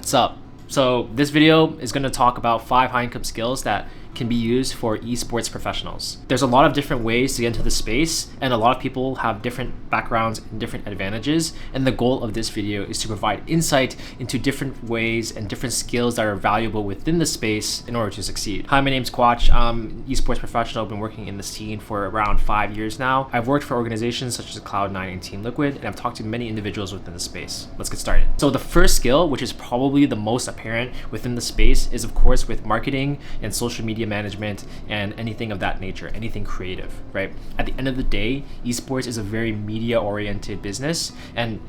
What's up? So this video is going to talk about 5 high income skills that can be used for esports professionals. There's a lot of different ways to get into the space, and a lot of people have different backgrounds and different advantages, and the goal of this video is to provide insight into different ways and different skills that are valuable within the space in order to succeed. Hi, my name's Quach. I'm an esports professional. I've been working in the scene for around 5 years now. I've worked for organizations such as Cloud9 and Team Liquid, and I've talked to many individuals within the space. Let's get started. So the first skill, which is probably the most apparent within the space, is of course with marketing and social media management and anything of that nature, anything creative, right? At the end of the day, esports is a very media oriented business, and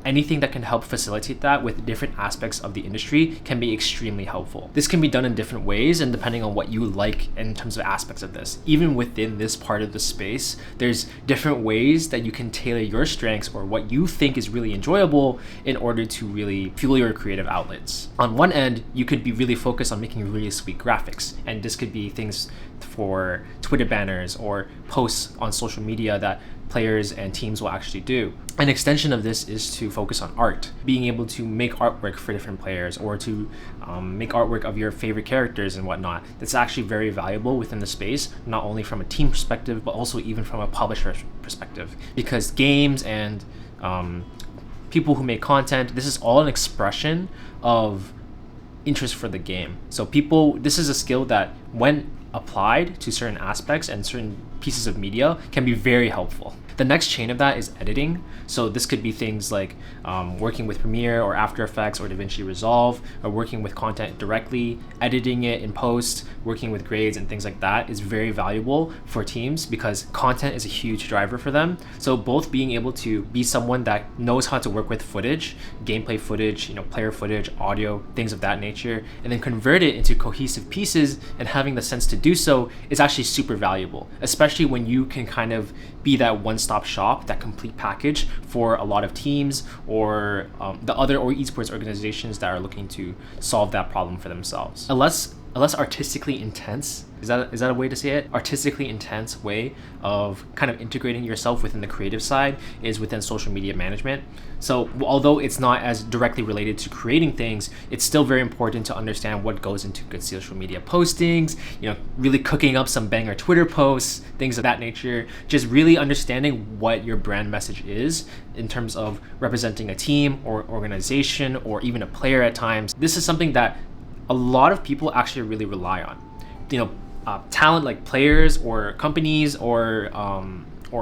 anything that can help facilitate that with different aspects of the industry can be extremely helpful. This can be done in different ways, and depending on what you like in terms of aspects of this. Even within this part of the space, there's different ways that you can tailor your strengths or what you think is really enjoyable in order to really fuel your creative outlets. On one end, you could be really focused on making really sweet graphics, and this could be things for Twitter banners or posts on social media that players and teams will actually do. An extension of this is to focus on art, being able to make artwork for different players or to make artwork of your favorite characters and whatnot. That's actually very valuable within the space, not only from a team perspective, but also even from a publisher perspective, because games and people who make content, this is all an expression of interest for the game. So this is a skill that when applied to certain aspects and certain pieces of media can be very helpful. The next chain of that is editing. So this could be things like working with Premiere or After Effects or DaVinci Resolve, or working with content directly, editing it in post, working with grades and things like that is very valuable for teams because content is a huge driver for them. So both being able to be someone that knows how to work with footage, gameplay footage, player footage, audio, things of that nature, and then convert it into cohesive pieces and having the sense to do so is actually super valuable, especially when you can kind of be that one-stop shop, that complete package for a lot of teams or the other esports organizations that are looking to solve that problem for themselves. A less artistically intense, is that a way to say it? Artistically intense way of kind of integrating yourself within the creative side is within social media management. So although it's not as directly related to creating things, it's still very important to understand what goes into good social media postings, really cooking up some banger Twitter posts, things of that nature, just really understanding what your brand message is in terms of representing a team or organization or even a player at times. This is something that a lot of people actually really rely on. Talent like players or companies or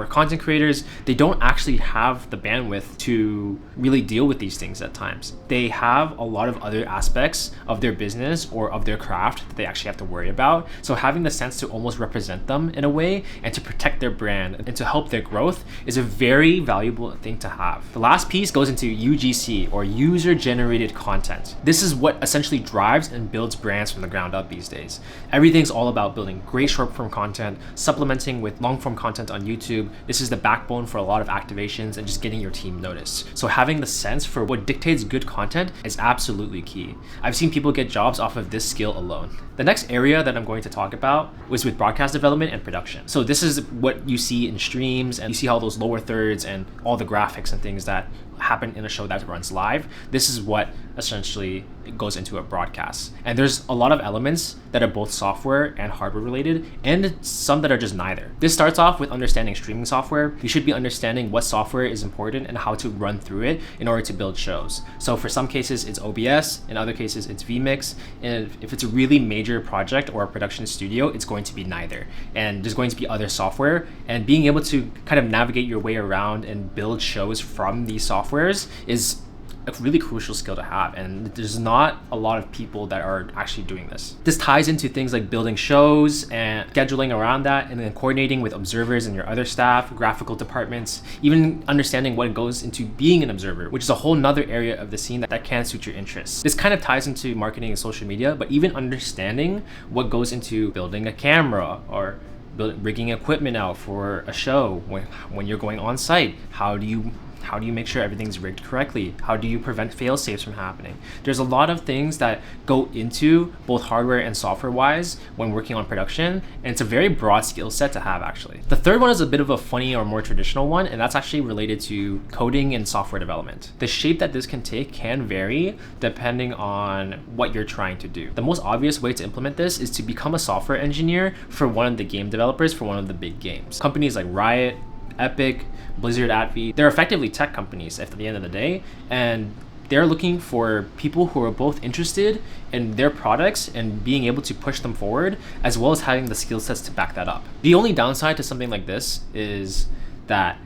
content creators, they don't actually have the bandwidth to really deal with these things at times. They have a lot of other aspects of their business or of their craft that they actually have to worry about. So having the sense to almost represent them in a way and to protect their brand and to help their growth is a very valuable thing to have. The last piece goes into UGC, or user generated content. This is what essentially drives and builds brands from the ground up these days. Everything's all about building great short form content, supplementing with long form content on YouTube. This is the backbone for a lot of activations and just getting your team noticed. So having the sense for what dictates good content is absolutely key. I've seen people get jobs off of this skill alone. The next area that I'm going to talk about was with broadcast development and production. So this is what you see in streams, and you see all those lower thirds and all the graphics and things that happen in a show that runs live. This is what essentially goes into a broadcast. And there's a lot of elements that are both software and hardware related, and some that are just neither. This starts off with understanding streaming software. You should be understanding what software is important and how to run through it in order to build shows. So for some cases it's OBS, in other cases it's vMix, and if it's a really major project or a production studio, it's going to be neither. And there's going to be other software, and being able to kind of navigate your way around and build shows from these softwares is a really crucial skill to have, and there's not a lot of people that are actually doing this. This ties into things like building shows and scheduling around that, and then coordinating with observers and your other staff, graphical departments, even understanding what goes into being an observer, which is a whole nother area of the scene that can suit your interests. This kind of ties into marketing and social media, but even understanding what goes into building a camera or rigging equipment out for a show when you're going on site. How do you How do you make sure everything's rigged correctly? How do you prevent fail safes from happening? There's a lot of things that go into both hardware and software wise when working on production, and it's a very broad skill set to have actually. The third one is a bit of a funny or more traditional one, and that's actually related to coding and software development. The shape that this can take can vary depending on what you're trying to do. The most obvious way to implement this is to become a software engineer for one of the game developers for one of the big games. Companies like Riot, Epic, Blizzard, AppV, they're effectively tech companies at the end of the day, and they're looking for people who are both interested in their products and being able to push them forward, as well as having the skill sets to back that up. The only downside to something like this is that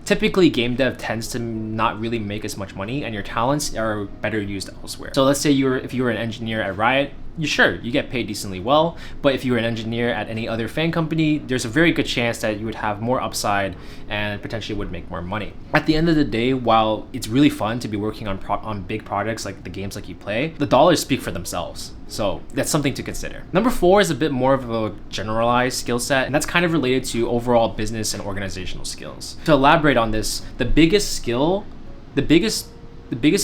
typically game dev tends to not really make as much money, and your talents are better used elsewhere. So let's say if you were an engineer at Riot, you get paid decently well, but if you were an engineer at any other fan company, there's a very good chance that you would have more upside and potentially would make more money. At the end of the day, while it's really fun to be working on big projects like the games like you play, the dollars speak for themselves. So that's something to consider. Number 4 is a bit more of a generalized skill set, and that's kind of related to overall business and organizational skills. To elaborate on this, the biggest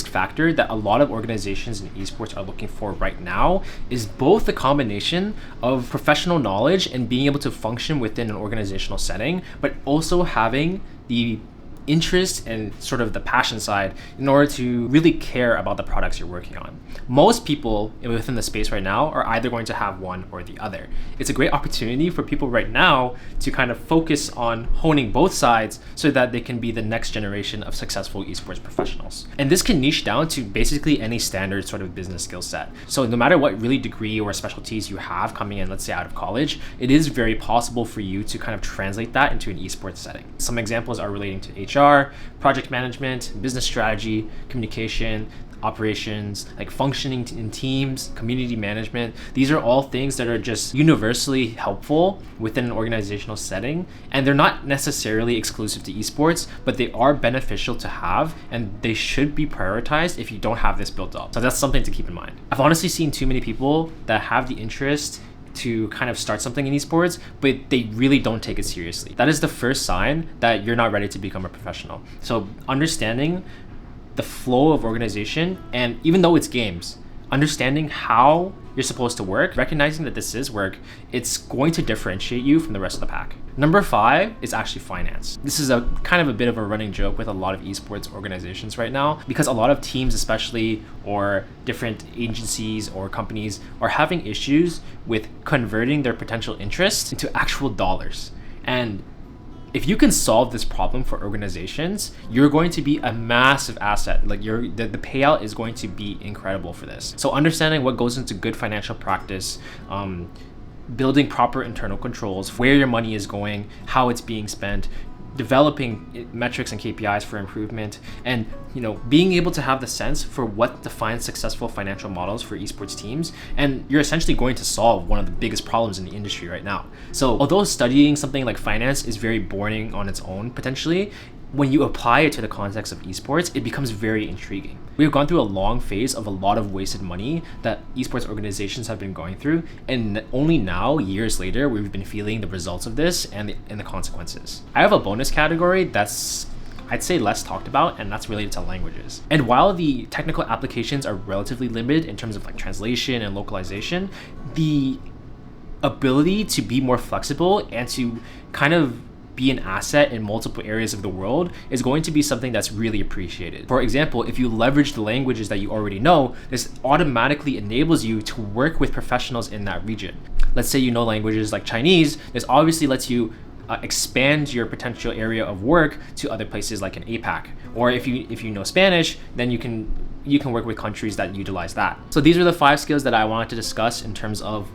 factor that a lot of organizations in esports are looking for right now is both the combination of professional knowledge and being able to function within an organizational setting, but also having the interest and sort of the passion side in order to really care about the products you're working on. Most people within the space right now are either going to have one or the other. It's a great opportunity for people right now to kind of focus on honing both sides so that they can be the next generation of successful esports professionals. And this can niche down to basically any standard sort of business skill set. So no matter what really degree or specialties you have coming in, let's say out of college, it is very possible for you to kind of translate that into an esports setting. Some examples are relating to HR, project management, business strategy, communication, operations, like functioning in teams, community management. These are all things that are just universally helpful within an organizational setting, and they're not necessarily exclusive to esports, but they are beneficial to have, and they should be prioritized if you don't have this built up. So that's something to keep in mind. I've honestly seen too many people that have the interest to kind of start something in esports, but they really don't take it seriously. That is the first sign that you're not ready to become a professional. So understanding the flow of organization, and even though it's games, understanding how you're supposed to work, recognizing that this is work, it's going to differentiate you from the rest of the pack. Number 5 is actually finance. This is a kind of a bit of a running joke with a lot of esports organizations right now, because a lot of teams especially, or different agencies or companies, are having issues with converting their potential interest into actual dollars. And if you can solve this problem for organizations, you're going to be a massive asset. Like the payout is going to be incredible for this. So understanding what goes into good financial practice, building proper internal controls, where your money is going, how it's being spent, developing metrics and KPIs for improvement, and being able to have the sense for what defines successful financial models for esports teams, and you're essentially going to solve one of the biggest problems in the industry right now. So although studying something like finance is very boring on its own potentially, when you apply it to the context of esports, it becomes very intriguing. We've gone through a long phase of a lot of wasted money that esports organizations have been going through, and only now, years later, we've been feeling the results of this and the consequences. I have a bonus category that's, I'd say, less talked about, and that's related to languages. And while the technical applications are relatively limited in terms of like translation and localization, the ability to be more flexible and to kind of be an asset in multiple areas of the world is going to be something that's really appreciated. For example, if you leverage the languages that you already know, this automatically enables you to work with professionals in that region. Let's say you know languages like Chinese, this obviously lets you expand your potential area of work to other places like in APAC. Or if you know Spanish, then you can work with countries that utilize that. So these are the 5 skills that I wanted to discuss in terms of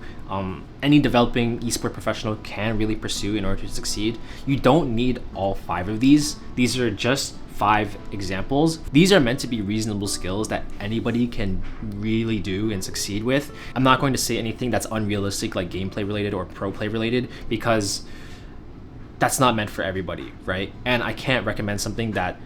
any developing esport professional can really pursue in order to succeed. You don't need all 5 of these. These are just 5 examples. These are meant to be reasonable skills that anybody can really do and succeed with. I'm not going to say anything that's unrealistic, like gameplay related or pro play related, because that's not meant for everybody, right? And I can't recommend something that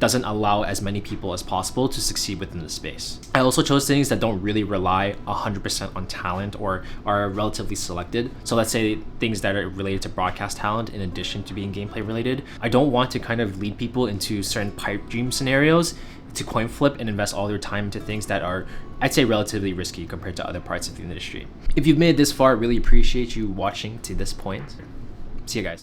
doesn't allow as many people as possible to succeed within the space. I also chose things that don't really rely 100% on talent or are relatively selected. So let's say things that are related to broadcast talent in addition to being gameplay related. I don't want to kind of lead people into certain pipe dream scenarios to coin flip and invest all their time into things that are, I'd say, relatively risky compared to other parts of the industry. If you've made it this far, I really appreciate you watching to this point. See you guys.